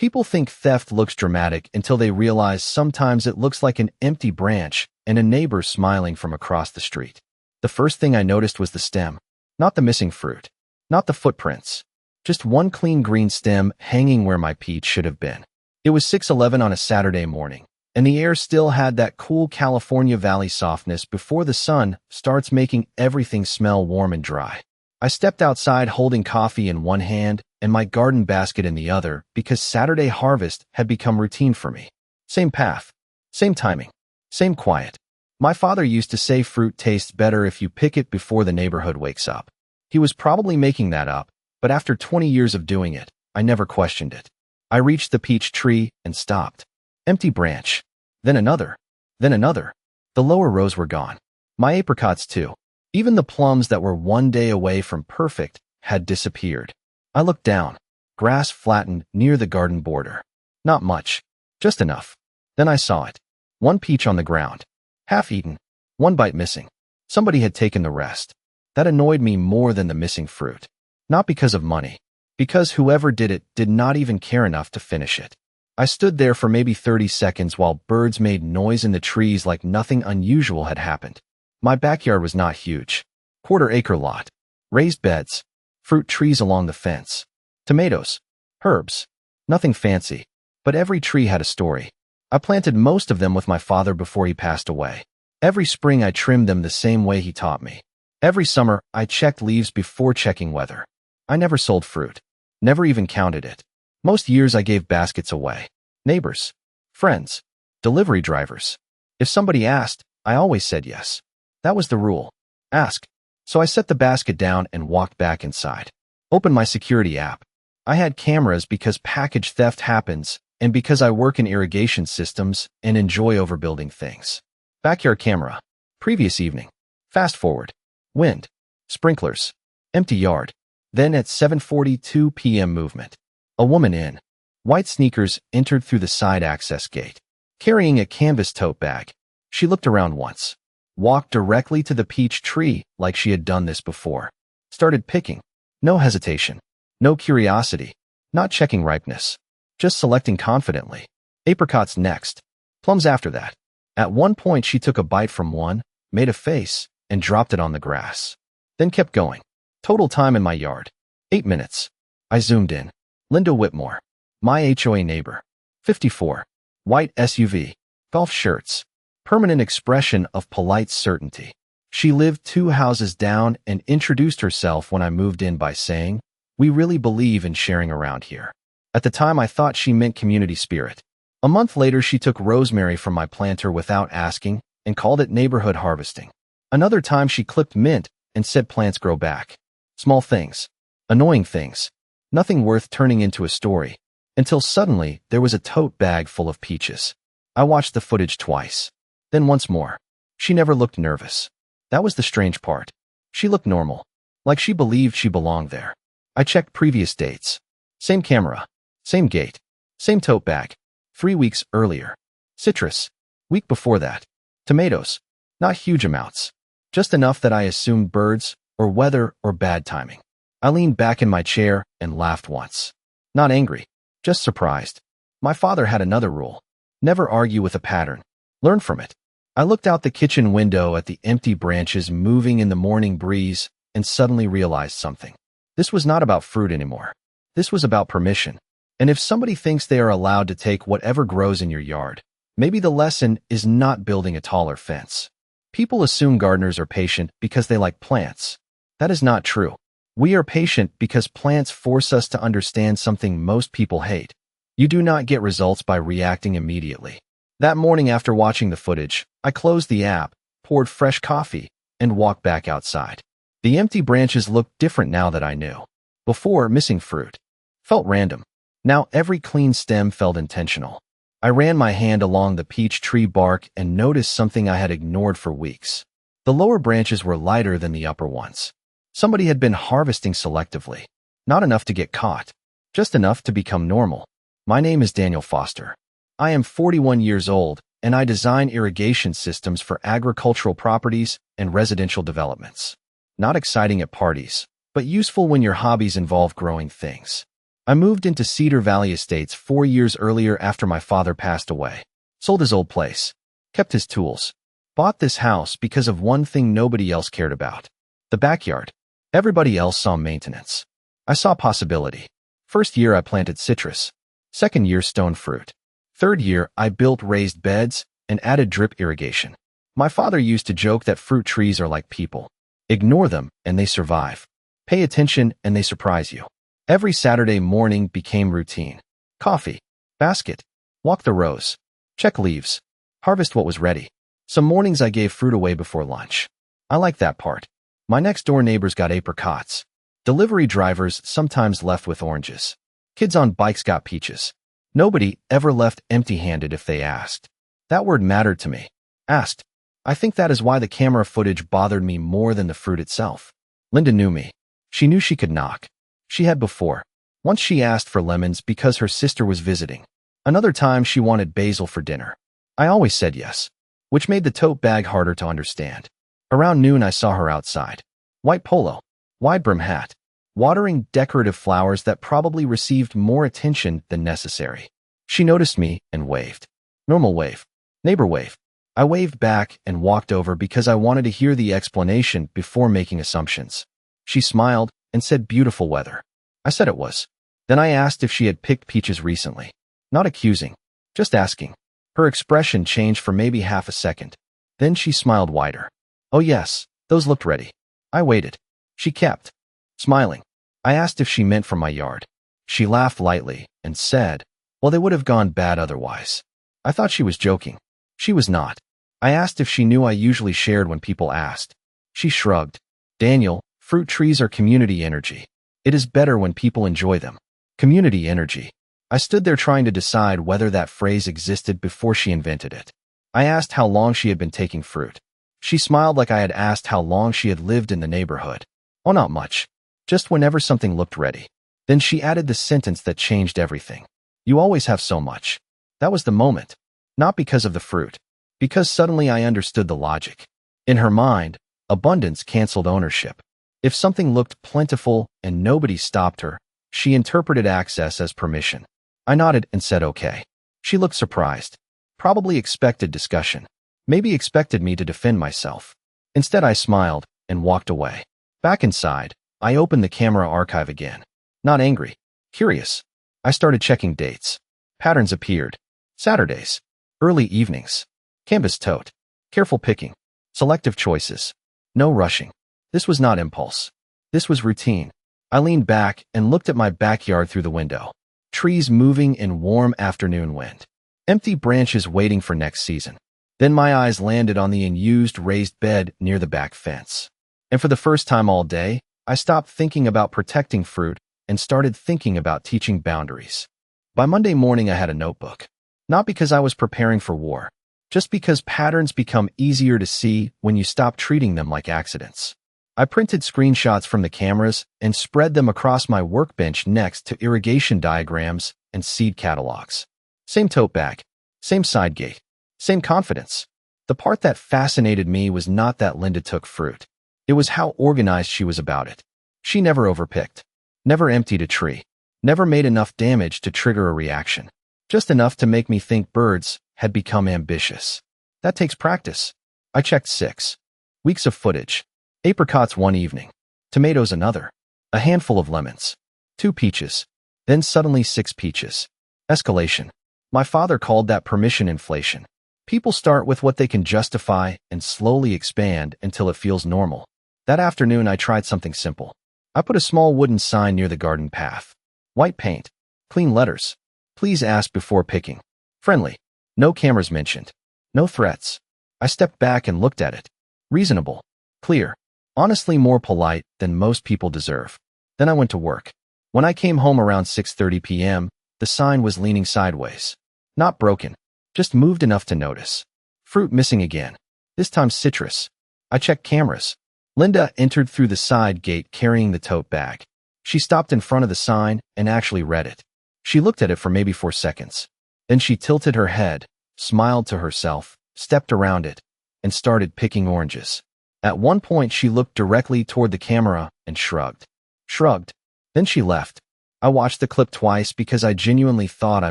People think theft looks dramatic until they realize sometimes it looks like an empty branch and a neighbor smiling from across the street. The first thing I noticed was the stem, not the missing fruit, not the footprints, just one clean green stem hanging where my peach should have been. It was 6:11 on a Saturday morning, and the air still had that cool California Valley softness before the sun starts making everything smell warm and dry. I stepped outside holding coffee in one hand and my garden basket in the other because Saturday harvest had become routine for me. Same path, same timing, same quiet. My father used to say fruit tastes better if you pick it before the neighborhood wakes up. He was probably making that up, but after 20 years of doing it, I never questioned it. I reached the peach tree and stopped. Empty branch. Then another. Then another. The lower rows were gone. My apricots too. Even the plums that were one day away from perfect had disappeared. I looked down. Grass flattened near the garden border. Not much. Just enough. Then I saw it. One peach on the ground. Half eaten. One bite missing. Somebody had taken the rest. That annoyed me more than the missing fruit. Not because of money. Because whoever did it did not even care enough to finish it. I stood there for maybe 30 seconds while birds made noise in the trees like nothing unusual had happened. My backyard was not huge. Quarter-acre lot. Raised beds. Fruit trees along the fence. Tomatoes. Herbs. Nothing fancy. But every tree had a story. I planted most of them with my father before he passed away. Every spring I trimmed them the same way he taught me. Every summer I checked leaves before checking weather. I never sold fruit. Never even counted it. Most years I gave baskets away. Neighbors. Friends. Delivery drivers. If somebody asked, I always said yes. That was the rule. Ask. So I set the basket down and walked back inside. Opened my security app. I had cameras because package theft happens and because I work in irrigation systems and enjoy overbuilding things. Backyard camera. Previous evening. Fast forward. Wind. Sprinklers. Empty yard. Then at 7:42 p.m. movement. A woman in white sneakers entered through the side access gate, carrying a canvas tote bag. She looked around once, walked directly to the peach tree like she had done this before, started picking. No hesitation, no curiosity, not checking ripeness, just selecting confidently. Apricots next, plums after that. At one point she took a bite from one, made a face, and dropped it on the grass. Then kept going. Total time in my yard. 8 minutes. I zoomed in. Linda Whitmore. My HOA neighbor. 54. White SUV. Golf shirts. Permanent expression of polite certainty. She lived 2 houses down and introduced herself when I moved in by saying, "We really believe in sharing around here." At the time I thought she meant community spirit. A month later she took rosemary from my planter without asking and called it neighborhood harvesting. Another time she clipped mint and said plants grow back. Small things. Annoying things. Nothing worth turning into a story. Until suddenly, there was a tote bag full of peaches. I watched the footage twice. Then once more. She never looked nervous. That was the strange part. She looked normal. Like she believed she belonged there. I checked previous dates. Same camera. Same gate. Same tote bag. 3 weeks earlier. Citrus. Week before that. Tomatoes. Not huge amounts. Just enough that I assumed birds, or weather, or bad timing. I leaned back in my chair and laughed once. Not angry, just surprised. My father had another rule. Never argue with a pattern. Learn from it. I looked out the kitchen window at the empty branches moving in the morning breeze and suddenly realized something. This was not about fruit anymore. This was about permission. And if somebody thinks they are allowed to take whatever grows in your yard, maybe the lesson is not building a taller fence. People assume gardeners are patient because they like plants. That is not true. We are patient because plants force us to understand something most people hate. You do not get results by reacting immediately. That morning after watching the footage, I closed the app, poured fresh coffee, and walked back outside. The empty branches looked different now that I knew. Before, missing fruit felt random. Now every clean stem felt intentional. I ran my hand along the peach tree bark and noticed something I had ignored for weeks. The lower branches were lighter than the upper ones. Somebody had been harvesting selectively. Not enough to get caught. Just enough to become normal. My name is Daniel Foster. I am 41 years old, and I design irrigation systems for agricultural properties and residential developments. Not exciting at parties, but useful when your hobbies involve growing things. I moved into Cedar Valley Estates 4 years earlier after my father passed away. Sold his old place. Kept his tools. Bought this house because of one thing nobody else cared about. The backyard. Everybody else saw maintenance. I saw possibility. First year I planted citrus. Second year stone fruit. Third year I built raised beds and added drip irrigation. My father used to joke that fruit trees are like people. Ignore them and they survive. Pay attention and they surprise you. Every Saturday morning became routine. Coffee. Basket. Walk the rows. Check leaves. Harvest what was ready. Some mornings I gave fruit away before lunch. I like that part. My next door neighbors got apricots. Delivery drivers sometimes left with oranges. Kids on bikes got peaches. Nobody ever left empty-handed if they asked. That word mattered to me. Asked. I think that is why the camera footage bothered me more than the fruit itself. Linda knew me. She knew she could knock. She had before. Once she asked for lemons because her sister was visiting. Another time she wanted basil for dinner. I always said yes, which made the tote bag harder to understand. Around noon I saw her outside. White polo, wide brim hat, watering decorative flowers that probably received more attention than necessary. She noticed me and waved. Normal wave. Neighbor wave. I waved back and walked over because I wanted to hear the explanation before making assumptions. She smiled and said beautiful weather. I said it was. Then I asked if she had picked peaches recently. Not accusing, just asking. Her expression changed for maybe half a second. Then she smiled wider. Oh yes, those looked ready. I waited. She kept smiling. I asked if she meant from my yard. She laughed lightly and said, well, they would have gone bad otherwise. I thought she was joking. She was not. I asked if she knew I usually shared when people asked. She shrugged. Daniel, fruit trees are community energy. It is better when people enjoy them. Community energy. I stood there trying to decide whether that phrase existed before she invented it. I asked how long she had been taking fruit. She smiled like I had asked how long she had lived in the neighborhood. Oh, not much. Just whenever something looked ready. Then she added the sentence that changed everything. You always have so much. That was the moment. Not because of the fruit. Because suddenly I understood the logic. In her mind, abundance canceled ownership. If something looked plentiful and nobody stopped her, she interpreted access as permission. I nodded and said okay. She looked surprised. Probably expected discussion. Maybe expected me to defend myself. Instead, I smiled and walked away. Back inside, I opened the camera archive again. Not angry. Curious. I started checking dates. Patterns appeared. Saturdays. Early evenings. Canvas tote. Careful picking. Selective choices. No rushing. This was not impulse. This was routine. I leaned back and looked at my backyard through the window. Trees moving in warm afternoon wind. Empty branches waiting for next season. Then my eyes landed on the unused raised bed near the back fence. And for the first time all day, I stopped thinking about protecting fruit and started thinking about teaching boundaries. By Monday morning, I had a notebook. Not because I was preparing for war, just because patterns become easier to see when you stop treating them like accidents. I printed screenshots from the cameras and spread them across my workbench next to irrigation diagrams and seed catalogs. Same tote bag, same side gate, same confidence. The part that fascinated me was not that Linda took fruit. It was how organized she was about it. She never overpicked, never emptied a tree, never made enough damage to trigger a reaction, just enough to make me think birds had become ambitious. That takes practice. I checked 6 weeks of footage. Apricots one evening, tomatoes another, a handful of lemons, 2 peaches, then suddenly 6 peaches. Escalation. My father called that permission inflation. People start with what they can justify and slowly expand until it feels normal. That afternoon I tried something simple. I put a small wooden sign near the garden path. White paint, clean letters. Please ask before picking. Friendly. No cameras mentioned. No threats. I stepped back and looked at it. Reasonable. Clear. Honestly more polite than most people deserve. Then I went to work. When I came home around 6:30 p.m., the sign was leaning sideways. Not broken, just moved enough to notice. Fruit missing again. This time citrus. I checked cameras. Linda entered through the side gate carrying the tote bag. She stopped in front of the sign and actually read it. She looked at it for maybe 4 seconds. Then she tilted her head, smiled to herself, stepped around it, and started picking oranges. At one point, she looked directly toward the camera and shrugged. Shrugged. Then she left. I watched the clip twice because I genuinely thought I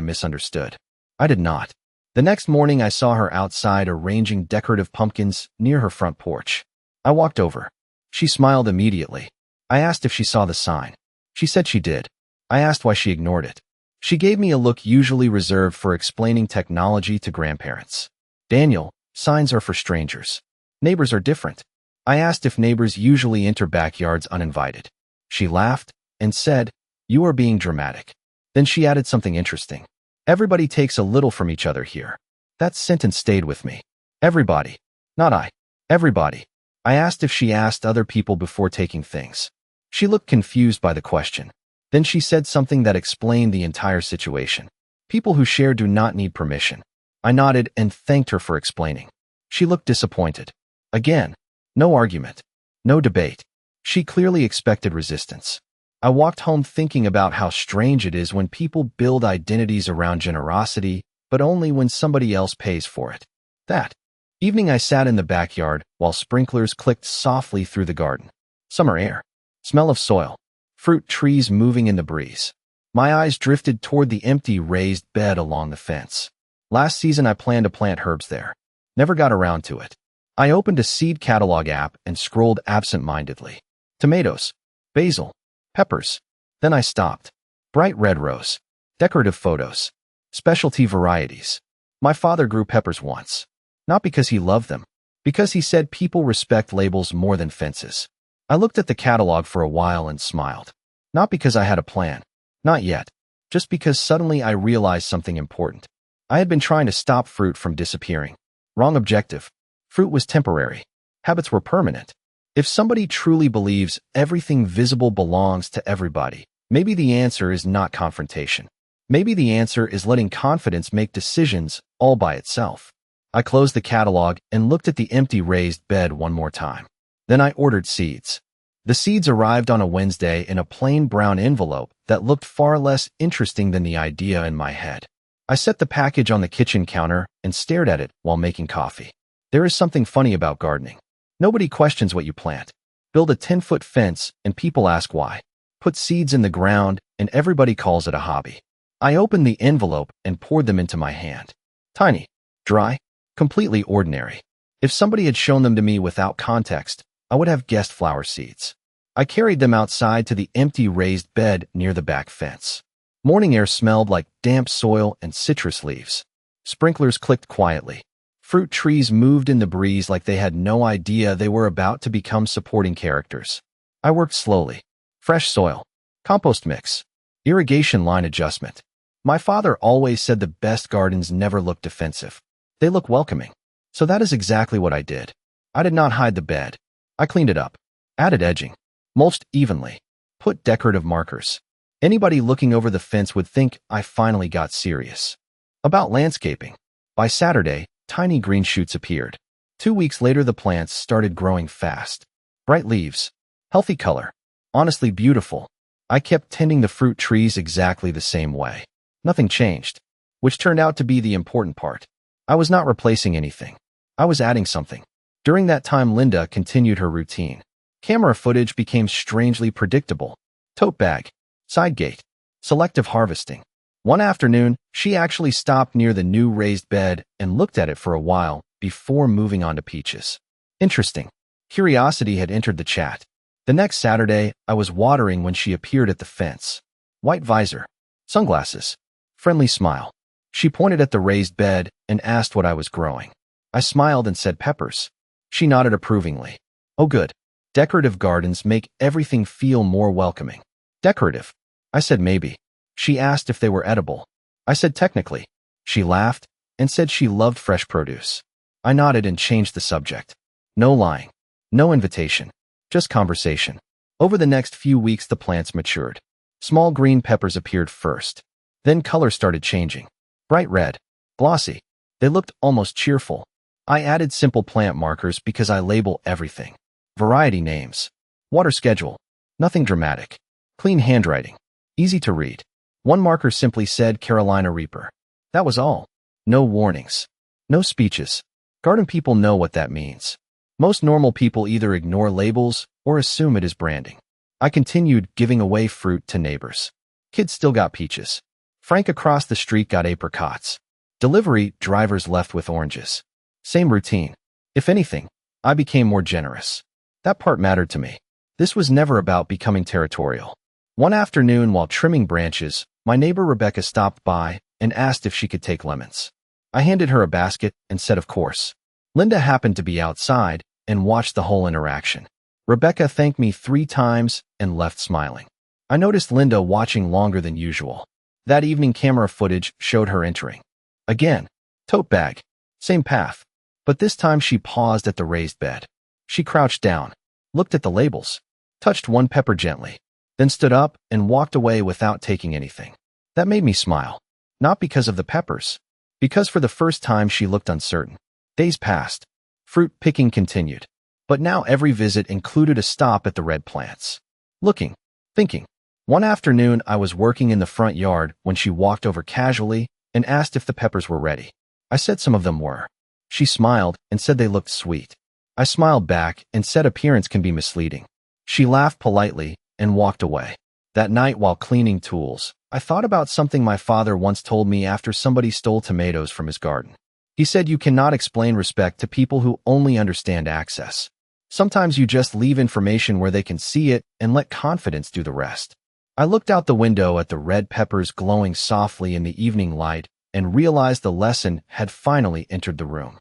misunderstood. I did not. The next morning, I saw her outside arranging decorative pumpkins near her front porch. I walked over. She smiled immediately. I asked if she saw the sign. She said she did. I asked why she ignored it. She gave me a look usually reserved for explaining technology to grandparents. Daniel, signs are for strangers. Neighbors are different. I asked if neighbors usually enter backyards uninvited. She laughed and said, "You are being dramatic." Then she added something interesting. "Everybody takes a little from each other here." That sentence stayed with me. Everybody. Not I. Everybody. I asked if she asked other people before taking things. She looked confused by the question. Then she said something that explained the entire situation. People who share do not need permission. I nodded and thanked her for explaining. She looked disappointed. Again, no argument. No debate. She clearly expected resistance. I walked home thinking about how strange it is when people build identities around generosity, but only when somebody else pays for it. That evening I sat in the backyard while sprinklers clicked softly through the garden. Summer air. Smell of soil. Fruit trees moving in the breeze. My eyes drifted toward the empty raised bed along the fence. Last season I planned to plant herbs there. Never got around to it. I opened a seed catalog app and scrolled absent-mindedly. Tomatoes. Basil. Peppers. Then I stopped. Bright red rose. Decorative photos. Specialty varieties. My father grew peppers once. Not because he loved them. Because he said people respect labels more than fences. I looked at the catalog for a while and smiled. Not because I had a plan. Not yet. Just because suddenly I realized something important. I had been trying to stop fruit from disappearing. Wrong objective. Fruit was temporary. Habits were permanent. If somebody truly believes everything visible belongs to everybody, maybe the answer is not confrontation. Maybe the answer is letting confidence make decisions all by itself. I closed the catalog and looked at the empty raised bed one more time. Then I ordered seeds. The seeds arrived on a Wednesday in a plain brown envelope that looked far less interesting than the idea in my head. I set the package on the kitchen counter and stared at it while making coffee. There is something funny about gardening. Nobody questions what you plant. Build a 10-foot fence and people ask why. Put seeds in the ground and everybody calls it a hobby. I opened the envelope and poured them into my hand. Tiny. Dry. Completely ordinary. If somebody had shown them to me without context, I would have guessed flower seeds. I carried them outside to the empty raised bed near the back fence. Morning air smelled like damp soil and citrus leaves. Sprinklers clicked quietly. Fruit trees moved in the breeze like they had no idea they were about to become supporting characters. I worked slowly. Fresh soil. Compost mix. Irrigation line adjustment. My father always said the best gardens never look defensive. They look welcoming. So that is exactly what I did. I did not hide the bed. I cleaned it up. Added edging. Mulched evenly. Put decorative markers. Anybody looking over the fence would think I finally got serious. About landscaping. By Saturday, tiny green shoots appeared. 2 weeks later, the plants started growing fast. Bright leaves. Healthy color. Honestly beautiful. I kept tending the fruit trees exactly the same way. Nothing changed. Which turned out to be the important part. I was not replacing anything. I was adding something. During that time, Linda continued her routine. Camera footage became strangely predictable. Tote bag. Side gate. Selective harvesting. One afternoon, she actually stopped near the new raised bed and looked at it for a while before moving on to peaches. Interesting. Curiosity had entered the chat. The next Saturday, I was watering when she appeared at the fence. White visor. Sunglasses. Friendly smile. She pointed at the raised bed and asked what I was growing. I smiled and said peppers. She nodded approvingly. Oh good. Decorative gardens make everything feel more welcoming. Decorative. I said maybe. She asked if they were edible. I said technically. She laughed and said she loved fresh produce. I nodded and changed the subject. No lying. No invitation. Just conversation. Over the next few weeks, the plants matured. Small green peppers appeared first. Then color started changing. Bright red. Glossy. They looked almost cheerful. I added simple plant markers because I label everything. Variety names. Water schedule. Nothing dramatic. Clean handwriting. Easy to read. One marker simply said Carolina Reaper. That was all. No warnings. No speeches. Garden people know what that means. Most normal people either ignore labels or assume it is branding. I continued giving away fruit to neighbors. Kids still got peaches. Frank across the street got apricots. Delivery drivers left with oranges. Same routine. If anything, I became more generous. That part mattered to me. This was never about becoming territorial. One afternoon while trimming branches, my neighbor Rebecca stopped by and asked if she could take lemons. I handed her a basket and said of course. Linda happened to be outside and watched the whole interaction. Rebecca thanked me 3 times and left smiling. I noticed Linda watching longer than usual. That evening camera footage showed her entering. Again, tote bag, same path. But this time she paused at the raised bed. She crouched down, looked at the labels, touched one pepper gently, then stood up and walked away without taking anything. That made me smile. Not because of the peppers, because for the first time she looked uncertain. Days passed. Fruit picking continued. But now every visit included a stop at the red plants. Looking, thinking. One afternoon I was working in the front yard when she walked over casually and asked if the peppers were ready. I said some of them were. She smiled and said they looked sweet. I smiled back and said appearance can be misleading. She laughed politely and walked away. That night while cleaning tools, I thought about something my father once told me after somebody stole tomatoes from his garden. He said you cannot explain respect to people who only understand access. Sometimes you just leave information where they can see it and let confidence do the rest. I looked out the window at the red peppers glowing softly in the evening light and realized the lesson had finally entered the room.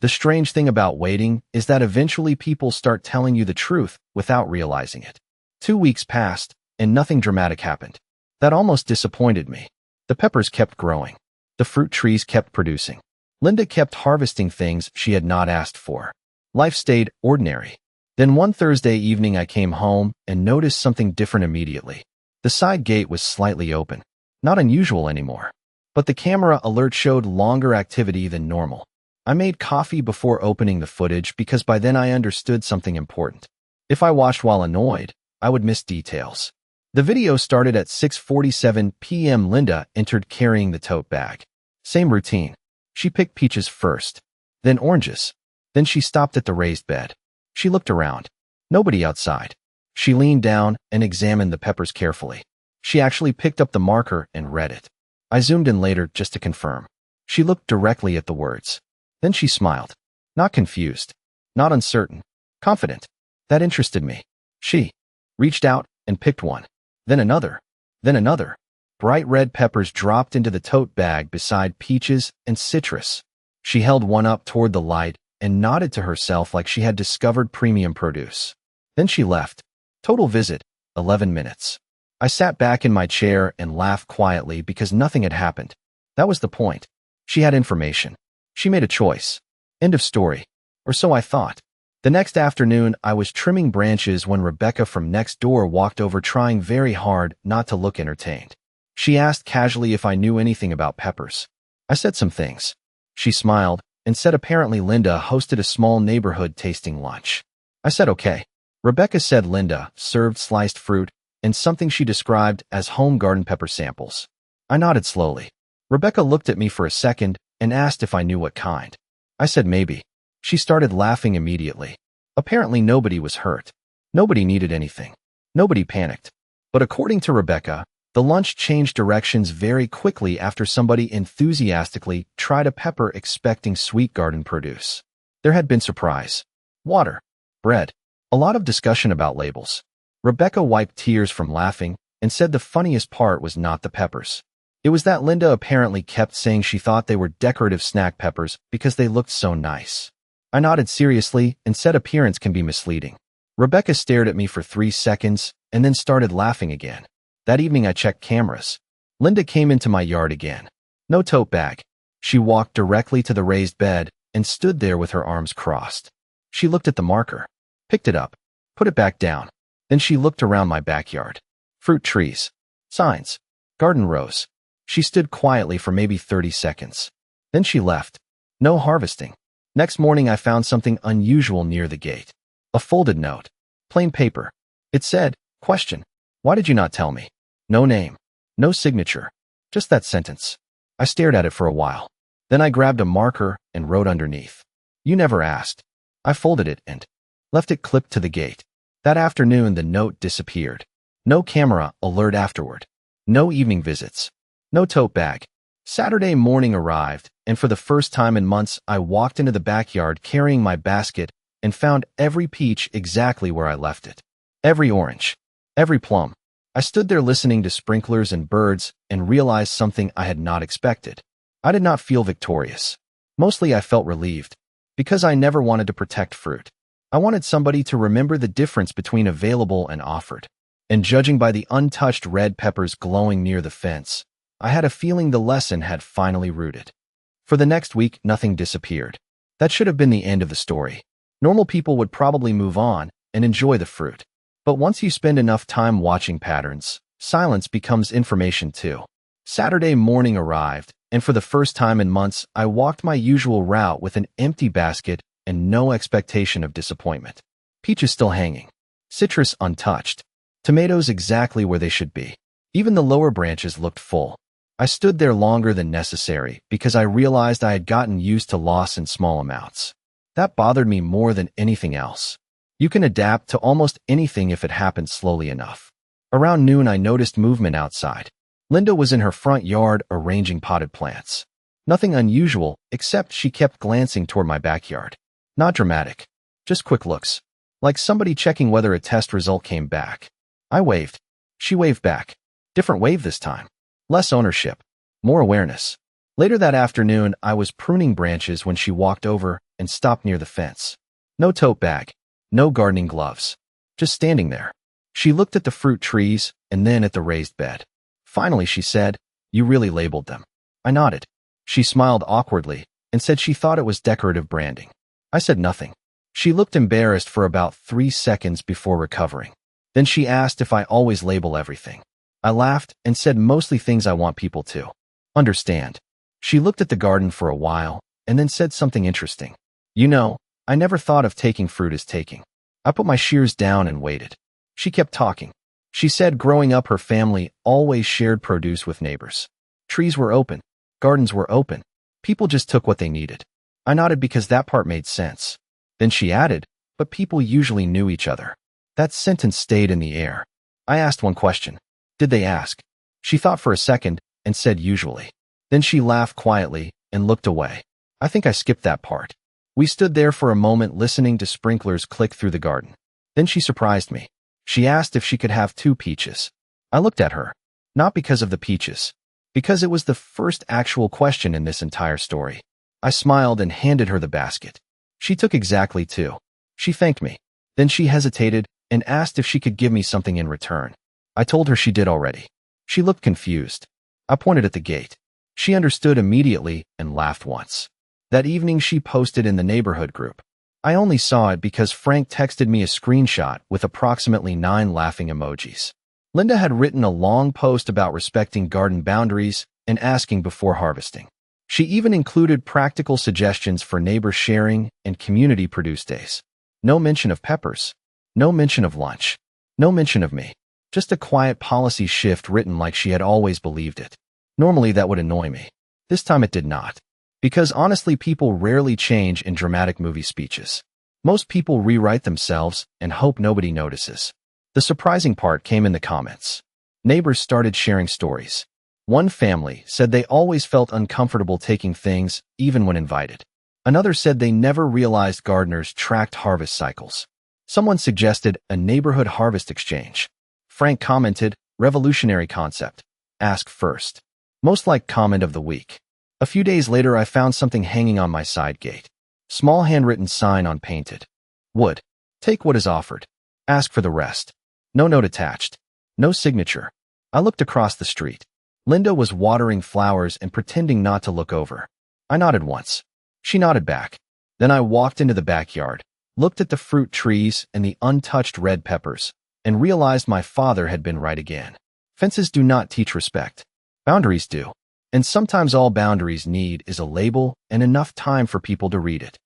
The strange thing about waiting is that eventually people start telling you the truth without realizing it. 2 weeks passed, and nothing dramatic happened. That almost disappointed me. The peppers kept growing. The fruit trees kept producing. Linda kept harvesting things she had not asked for. Life stayed ordinary. Then one Thursday evening I came home and noticed something different immediately. The side gate was slightly open. Not unusual anymore. But the camera alert showed longer activity than normal. I made coffee before opening the footage because by then I understood something important. If I watched while annoyed, I would miss details. The video started at 6:47 p.m. Linda entered carrying the tote bag. Same routine. She picked peaches first, then oranges. Then she stopped at the raised bed. She looked around. Nobody outside. She leaned down and examined the peppers carefully. She actually picked up the marker and read it. I zoomed in later just to confirm. She looked directly at the words. Then she smiled. Not confused. Not uncertain. Confident. That interested me. She reached out and picked one. Then another. Then another. Bright red peppers dropped into the tote bag beside peaches and citrus. She held one up toward the light and nodded to herself like she had discovered premium produce. Then she left. Total visit, 11 minutes. I sat back in my chair and laughed quietly because nothing had happened. That was the point. She had information. She made a choice. End of story. Or so I thought. The next afternoon, I was trimming branches when Rebecca from next door walked over trying very hard not to look entertained. She asked casually if I knew anything about peppers. I said some things. She smiled and said apparently Linda hosted a small neighborhood tasting lunch. I said okay. Rebecca said Linda served sliced fruit and something she described as home garden pepper samples. I nodded slowly. Rebecca looked at me for a second and asked if I knew what kind. I said maybe. She started laughing immediately. Apparently nobody was hurt. Nobody needed anything. Nobody panicked. But according to Rebecca, the lunch changed directions very quickly after somebody enthusiastically tried a pepper expecting sweet garden produce. There had been surprise. Water. Bread. A lot of discussion about labels. Rebecca wiped tears from laughing and said the funniest part was not the peppers. It was that Linda apparently kept saying she thought they were decorative snack peppers because they looked so nice. I nodded seriously and said appearance can be misleading. Rebecca stared at me for 3 seconds and then started laughing again. That evening I checked cameras. Linda came into my yard again. No tote bag. She walked directly to the raised bed and stood there with her arms crossed. She looked at the marker, picked it up, put it back down. Then she looked around my backyard. Fruit trees, signs, garden rows. She stood quietly for maybe 30 seconds. Then she left. No harvesting. Next morning I found something unusual near the gate. A folded note. Plain paper. It said, question. Why did you not tell me? No name. No signature. Just that sentence. I stared at it for a while. Then I grabbed a marker and wrote underneath. You never asked. I folded it and left it clipped to the gate. That afternoon the note disappeared. No camera alert afterward. No evening visits. No tote bag. Saturday morning arrived, and for the first time in months, I walked into the backyard carrying my basket and found every peach exactly where I left it. Every orange. Every plum. I stood there listening to sprinklers and birds and realized something I had not expected. I did not feel victorious. Mostly I felt relieved, because I never wanted to protect fruit. I wanted somebody to remember the difference between available and offered. And judging by the untouched red peppers glowing near the fence, I had a feeling the lesson had finally rooted. For the next week, nothing disappeared. That should have been the end of the story. Normal people would probably move on and enjoy the fruit. But once you spend enough time watching patterns, silence becomes information too. Saturday morning arrived, and for the first time in months, I walked my usual route with an empty basket and no expectation of disappointment. Peaches still hanging. Citrus untouched. Tomatoes exactly where they should be. Even the lower branches looked full. I stood there longer than necessary because I realized I had gotten used to loss in small amounts. That bothered me more than anything else. You can adapt to almost anything if it happens slowly enough. Around noon, I noticed movement outside. Linda was in her front yard arranging potted plants. Nothing unusual, except she kept glancing toward my backyard. Not dramatic, just quick looks, like somebody checking whether a test result came back. I waved. She waved back. Different wave this time. Less ownership. More awareness. Later that afternoon, I was pruning branches when she walked over and stopped near the fence. No tote bag. No gardening gloves. Just standing there. She looked at the fruit trees and then at the raised bed. Finally, she said, "You really labeled them." I nodded. She smiled awkwardly and said she thought it was decorative branding. I said nothing. She looked embarrassed for about 3 seconds before recovering. Then she asked if I always label everything. I laughed and said mostly things I want people to understand. She looked at the garden for a while and then said something interesting. "You know, I never thought of taking fruit as taking." I put my shears down and waited. She kept talking. She said growing up her family always shared produce with neighbors. Trees were open. Gardens were open. People just took what they needed. I nodded because that part made sense. Then she added, "But people usually knew each other." That sentence stayed in the air. I asked one question. Did they ask? She thought for a second and said usually. Then she laughed quietly and looked away. I think I skipped that part. We stood there for a moment listening to sprinklers click through the garden. Then she surprised me. She asked if she could have 2 peaches. I looked at her. Not because of the peaches. Because it was the first actual question in this entire story. I smiled and handed her the basket. She took exactly 2. She thanked me. Then she hesitated and asked if she could give me something in return. I told her she did already. She looked confused. I pointed at the gate. She understood immediately and laughed once. That evening she posted in the neighborhood group. I only saw it because Frank texted me a screenshot with approximately 9 laughing emojis. Linda had written a long post about respecting garden boundaries and asking before harvesting. She even included practical suggestions for neighbor sharing and community produce days. No mention of peppers. No mention of lunch. No mention of me. Just a quiet policy shift written like she had always believed it. Normally that would annoy me. This time it did not. Because honestly, people rarely change in dramatic movie speeches. Most people rewrite themselves and hope nobody notices. The surprising part came in the comments. Neighbors started sharing stories. One family said they always felt uncomfortable taking things, even when invited. Another said they never realized gardeners tracked harvest cycles. Someone suggested a neighborhood harvest exchange. Frank commented, "Revolutionary concept. Ask first." Most liked comment of the week. A few days later, I found something hanging on my side gate. Small handwritten sign on painted wood. Take what is offered. Ask for the rest. No note attached. No signature. I looked across the street. Linda was watering flowers and pretending not to look over. I nodded once. She nodded back. Then I walked into the backyard, looked at the fruit trees and the untouched red peppers, and realized my father had been right again. Fences do not teach respect. Boundaries do. And sometimes all boundaries need is a label and enough time for people to read it.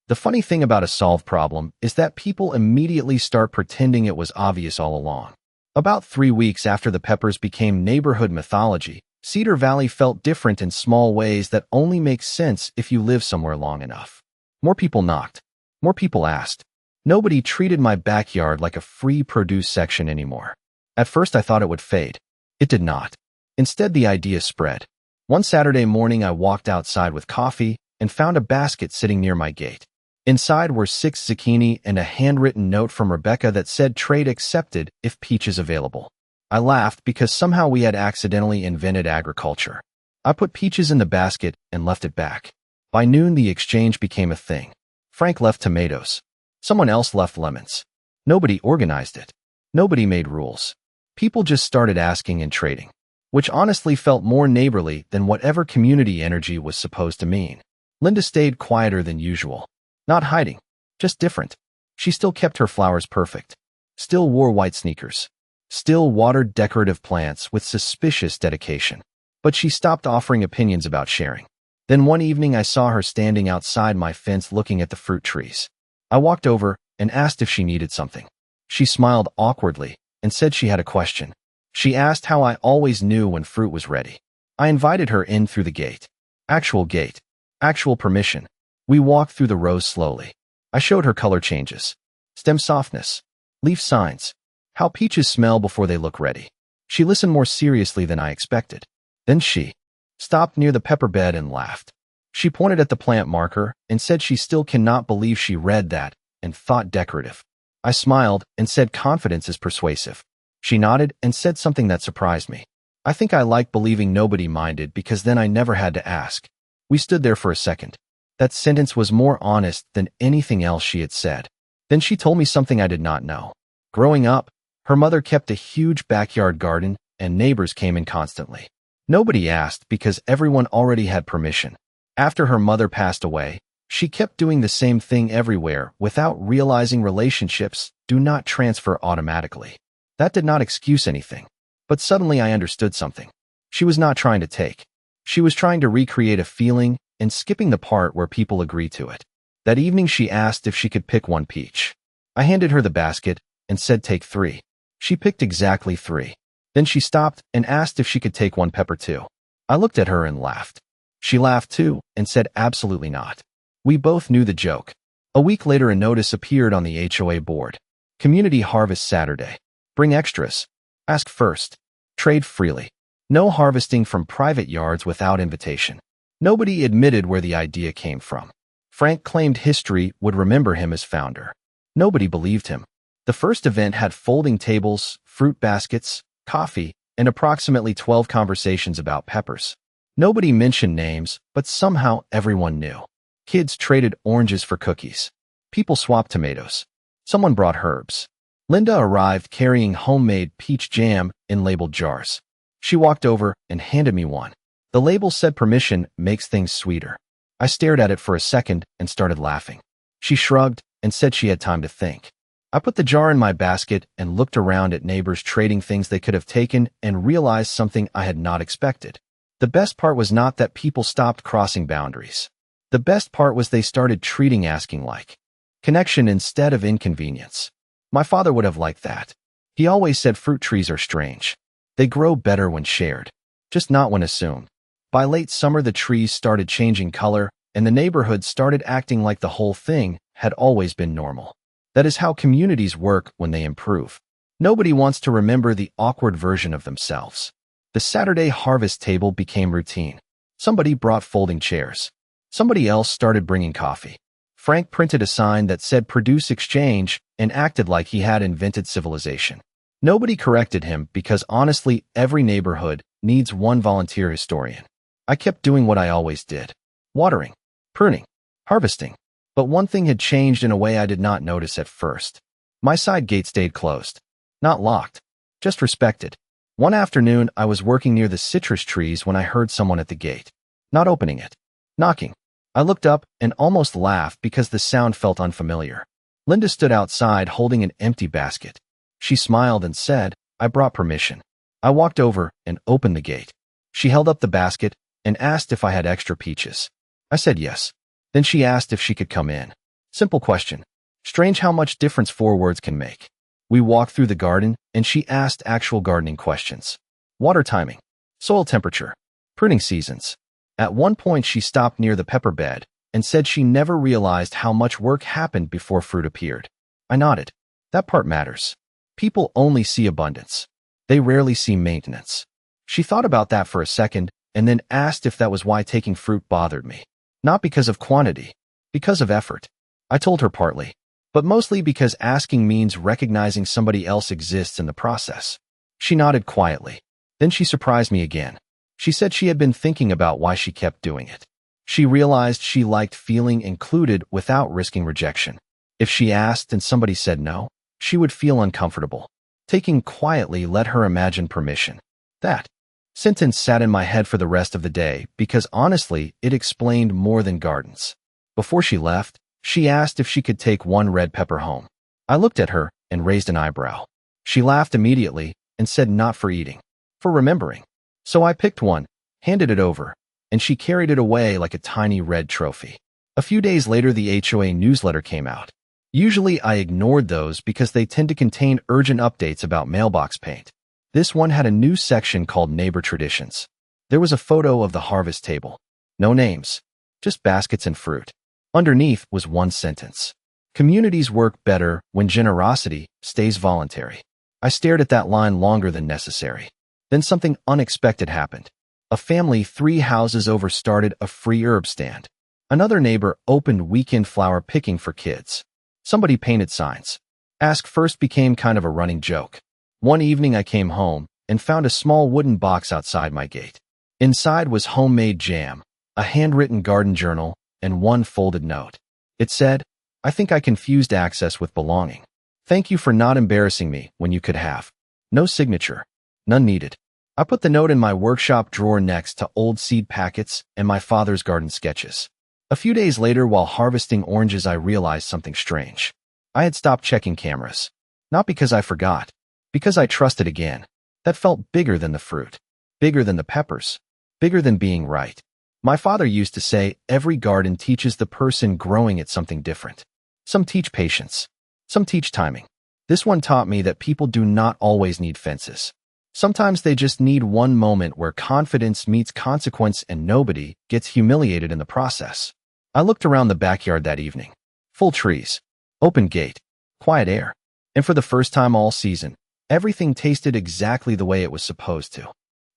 The funny thing about a solved problem is that people immediately start pretending it was obvious all along. About 3 weeks after the peppers became neighborhood mythology, Cedar Valley felt different in small ways that only make sense if you live somewhere long enough. More people knocked. More people asked. Nobody treated my backyard like a free produce section anymore. At first I thought it would fade. It did not. Instead, the idea spread. One Saturday morning, I walked outside with coffee and found a basket sitting near my gate. Inside were 6 zucchini and a handwritten note from Rebecca that said trade accepted if peaches available. I laughed because somehow we had accidentally invented agriculture. I put peaches in the basket and left it back. By noon, the exchange became a thing. Frank left tomatoes. Someone else left lemons. Nobody organized it. Nobody made rules. People just started asking and trading, which honestly felt more neighborly than whatever community energy was supposed to mean. Linda stayed quieter than usual. Not hiding, just different. She still kept her flowers perfect. Still wore white sneakers. Still watered decorative plants with suspicious dedication. But she stopped offering opinions about sharing. Then one evening I saw her standing outside my fence looking at the fruit trees. I walked over and asked if she needed something. She smiled awkwardly and said she had a question. She asked how I always knew when fruit was ready. I invited her in through the gate. Actual gate. Actual permission. We walked through the rows slowly. I showed her color changes, stem softness, leaf signs, how peaches smell before they look ready. She listened more seriously than I expected. Then she stopped near the pepper bed and laughed. She pointed at the plant marker and said she still cannot believe she read that and thought decorative. I smiled and said confidence is persuasive. She nodded and said something that surprised me. I think I like believing nobody minded because then I never had to ask. We stood there for a second. That sentence was more honest than anything else she had said. Then she told me something I did not know. Growing up, her mother kept a huge backyard garden and neighbors came in constantly. Nobody asked because everyone already had permission. After her mother passed away, she kept doing the same thing everywhere without realizing relationships do not transfer automatically. That did not excuse anything. But suddenly I understood something. She was not trying to take. She was trying to recreate a feeling and skipping the part where people agree to it. That evening she asked if she could pick one peach. I handed her the basket and said take 3. She picked exactly 3. Then she stopped and asked if she could take one pepper too. I looked at her and laughed. She laughed too and said absolutely not. We both knew the joke. A week later a notice appeared on the HOA board. Community Harvest Saturday. Bring extras. Ask first. Trade freely. No harvesting from private yards without invitation. Nobody admitted where the idea came from. Frank claimed history would remember him as founder. Nobody believed him. The first event had folding tables, fruit baskets, coffee, and approximately 12 conversations about peppers. Nobody mentioned names, but somehow everyone knew. Kids traded oranges for cookies. People swapped tomatoes. Someone brought herbs. Linda arrived carrying homemade peach jam in labeled jars. She walked over and handed me one. The label said permission makes things sweeter. I stared at it for a second and started laughing. She shrugged and said she had time to think. I put the jar in my basket and looked around at neighbors trading things they could have taken and realized something I had not expected. The best part was not that people stopped crossing boundaries. The best part was they started treating asking like connection instead of inconvenience. My father would have liked that. He always said fruit trees are strange. They grow better when shared, just not when assumed. By late summer, the trees started changing color, and the neighborhood started acting like the whole thing had always been normal. That is how communities work when they improve. Nobody wants to remember the awkward version of themselves. The Saturday harvest table became routine. Somebody brought folding chairs. Somebody else started bringing coffee. Frank printed a sign that said produce exchange and acted like he had invented civilization. Nobody corrected him because honestly, every neighborhood needs one volunteer historian. I kept doing what I always did. Watering, pruning, harvesting. But one thing had changed in a way I did not notice at first. My side gate stayed closed. Not locked, just respected. One afternoon, I was working near the citrus trees when I heard someone at the gate. Not opening it. Knocking. I looked up and almost laughed because the sound felt unfamiliar. Linda stood outside holding an empty basket. She smiled and said, I brought permission. I walked over and opened the gate. She held up the basket and asked if I had extra peaches. I said yes. Then she asked if she could come in. Simple question. Strange how much difference 4 words can make. We walked through the garden and she asked actual gardening questions. Water timing, soil temperature, pruning seasons. At one point she stopped near the pepper bed and said she never realized how much work happened before fruit appeared. I nodded. That part matters. People only see abundance. They rarely see maintenance. She thought about that for a second and then asked if that was why taking fruit bothered me. Not because of quantity, because of effort. I told her partly, but mostly because asking means recognizing somebody else exists in the process. She nodded quietly. Then she surprised me again. She said she had been thinking about why she kept doing it. She realized she liked feeling included without risking rejection. If she asked and somebody said no, she would feel uncomfortable. Taking quietly let her imagine permission. That sentence sat in my head for the rest of the day because honestly, it explained more than gardens. Before she left, she asked if she could take one red pepper home. I looked at her and raised an eyebrow. She laughed immediately and said not for eating, for remembering. So I picked one, handed it over, and she carried it away like a tiny red trophy. A few days later, the HOA newsletter came out. Usually I ignored those because they tend to contain urgent updates about mailbox paint. This one had a new section called Neighbor Traditions. There was a photo of the harvest table. No names, just baskets and fruit. Underneath was one sentence. Communities work better when generosity stays voluntary. I stared at that line longer than necessary. Then something unexpected happened. A family 3 houses over started a free herb stand. Another neighbor opened weekend flower picking for kids. Somebody painted signs. Ask first became kind of a running joke. One evening I came home and found a small wooden box outside my gate. Inside was homemade jam, a handwritten garden journal, and one folded note. It said, "I think I confused access with belonging. Thank you for not embarrassing me when you could have." No signature. None needed. I put the note in my workshop drawer next to old seed packets and my father's garden sketches. A few days later, while harvesting oranges, I realized something strange. I had stopped checking cameras. Not because I forgot, because I trusted again. That felt bigger than the fruit, bigger than the peppers, bigger than being right. My father used to say, every garden teaches the person growing it something different. Some teach patience, some teach timing. This one taught me that people do not always need fences. Sometimes they just need one moment where confidence meets consequence and nobody gets humiliated in the process. I looked around the backyard that evening. Full trees, open gate, quiet air. And for the first time all season, everything tasted exactly the way it was supposed to.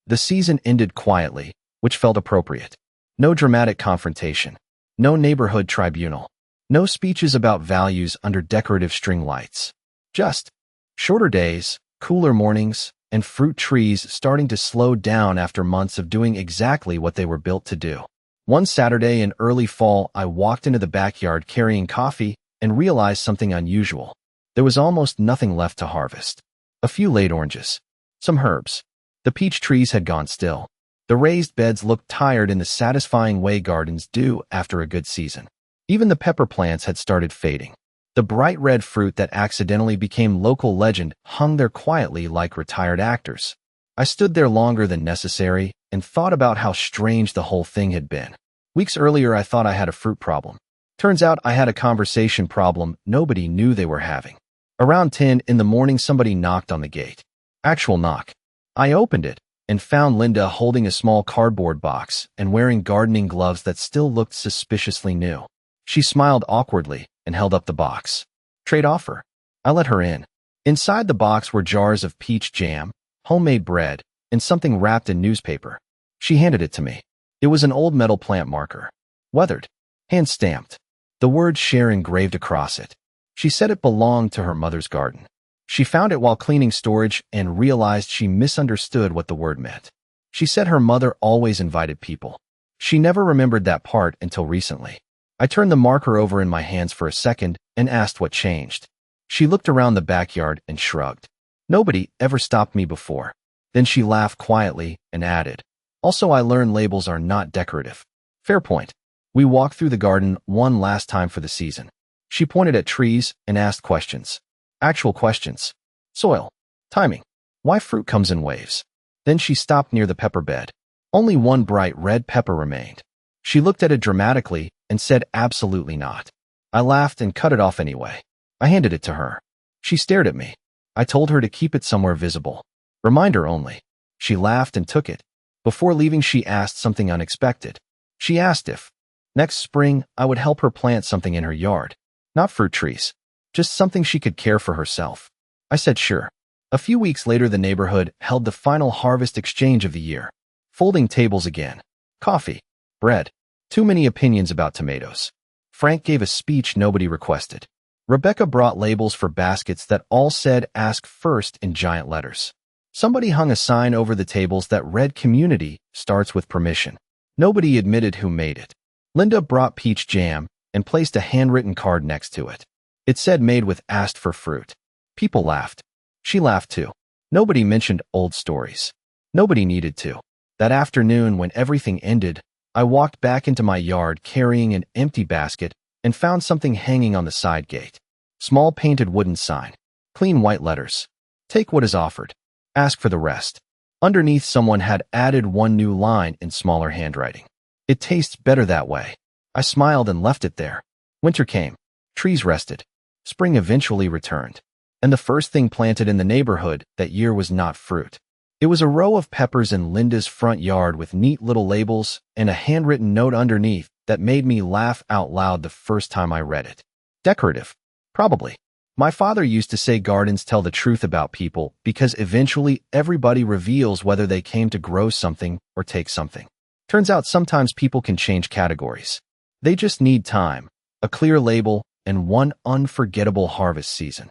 The season ended quietly, which felt appropriate. No dramatic confrontation. No neighborhood tribunal. No speeches about values under decorative string lights. Just shorter days, cooler mornings, and fruit trees starting to slow down after months of doing exactly what they were built to do. One Saturday in early fall, I walked into the backyard carrying coffee and realized something unusual. There was almost nothing left to harvest. A few late oranges. Some herbs. The peach trees had gone still. The raised beds looked tired in the satisfying way gardens do after a good season. Even the pepper plants had started fading. The bright red fruit that accidentally became local legend hung there quietly like retired actors. I stood there longer than necessary and thought about how strange the whole thing had been. Weeks earlier, I thought I had a fruit problem. Turns out I had a conversation problem nobody knew they were having. Around 10 in the morning, somebody knocked on the gate. Actual knock. I opened it and found Linda holding a small cardboard box and wearing gardening gloves that still looked suspiciously new. She smiled awkwardly and held up the box. Trade offer. I let her in. Inside the box were jars of peach jam, homemade bread, and something wrapped in newspaper. She handed it to me. It was an old metal plant marker. Weathered. Hand-stamped. The word share engraved across it. She said it belonged to her mother's garden. She found it while cleaning storage and realized she misunderstood what the word meant. She said her mother always invited people. She never remembered that part until recently. I turned the marker over in my hands for a second and asked what changed. She looked around the backyard and shrugged. Nobody ever stopped me before. Then she laughed quietly and added, "Also, I learned labels are not decorative." Fair point. We walked through the garden one last time for the season. She pointed at trees and asked questions. Actual questions. Soil. Timing. Why fruit comes in waves. Then she stopped near the pepper bed. Only one bright red pepper remained. She looked at it dramatically and said absolutely not. I laughed and cut it off anyway. I handed it to her. She stared at me. I told her to keep it somewhere visible. Reminder only. She laughed and took it. Before leaving, she asked something unexpected. She asked if, next spring, I would help her plant something in her yard. Not fruit trees. Just something she could care for herself. I said sure. A few weeks later, the neighborhood held the final harvest exchange of the year. Folding tables again. Coffee. Bread. Too many opinions about tomatoes. Frank gave a speech nobody requested. Rebecca brought labels for baskets that all said "Ask First" in giant letters. Somebody hung a sign over the tables that read "Community starts with permission." Nobody admitted who made it. Linda brought peach jam and placed a handwritten card next to it. It said "Made with asked for fruit." People laughed. She laughed too. Nobody mentioned old stories. Nobody needed to. That afternoon, when everything ended, I walked back into my yard carrying an empty basket and found something hanging on the side gate. Small painted wooden sign. Clean white letters. Take what is offered. Ask for the rest. Underneath, someone had added one new line in smaller handwriting. It tastes better that way. I smiled and left it there. Winter came. Trees rested. Spring eventually returned. And the first thing planted in the neighborhood that year was not fruit. It was a row of peppers in Linda's front yard with neat little labels and a handwritten note underneath that made me laugh out loud the first time I read it. Decorative. Probably. My father used to say gardens tell the truth about people because eventually everybody reveals whether they came to grow something or take something. Turns out sometimes people can change categories. They just need time, a clear label, and one unforgettable harvest season.